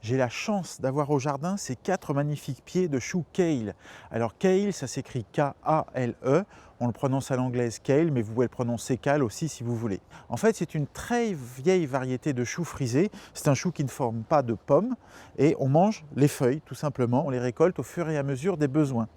J'ai la chance d'avoir au jardin ces 4 magnifiques pieds de chou kale. Alors kale, ça s'écrit K-A-L-E, on le prononce à l'anglaise kale, mais vous pouvez le prononcer kale aussi si vous voulez. En fait, c'est une très vieille variété de chou frisé. C'est un chou qui ne forme pas de pommes et on mange les feuilles tout simplement. On les récolte au fur et à mesure des besoins.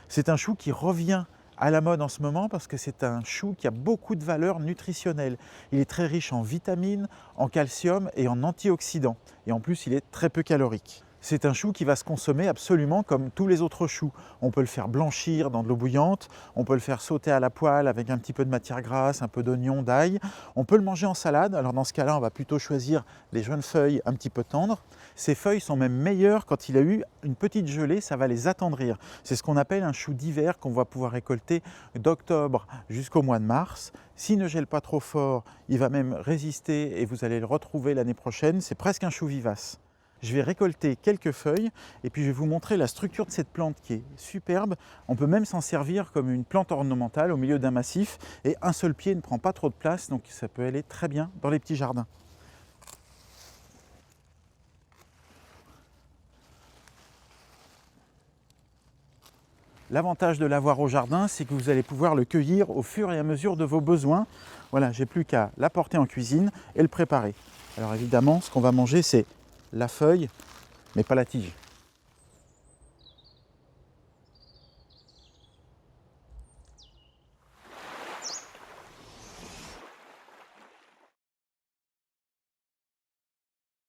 C'est un chou qui revient à la mode en ce moment parce que c'est un chou qui a beaucoup de valeurs nutritionnelles. Il est très riche en vitamines, en calcium et en antioxydants. Et en plus, il est très peu calorique. C'est un chou qui va se consommer absolument comme tous les autres choux. On peut le faire blanchir dans de l'eau bouillante, on peut le faire sauter à la poêle avec un petit peu de matière grasse, un peu d'oignon, d'ail. On peut le manger en salade. Alors dans ce cas-là, on va plutôt choisir les jeunes feuilles un petit peu tendres. Ces feuilles sont même meilleures quand il a eu une petite gelée, ça va les attendrir. C'est ce qu'on appelle un chou d'hiver qu'on va pouvoir récolter d'octobre jusqu'au mois de mars. S'il ne gèle pas trop fort, il va même résister et vous allez le retrouver l'année prochaine. C'est presque un chou vivace. Je vais récolter quelques feuilles et puis je vais vous montrer la structure de cette plante qui est superbe. On peut même s'en servir comme une plante ornementale au milieu d'un massif et un seul pied ne prend pas trop de place, donc ça peut aller très bien dans les petits jardins. L'avantage de l'avoir au jardin, c'est que vous allez pouvoir le cueillir au fur et à mesure de vos besoins. Voilà, j'ai plus qu'à l'apporter en cuisine et le préparer. Alors évidemment, ce qu'on va manger, c'est la feuille, mais pas la tige.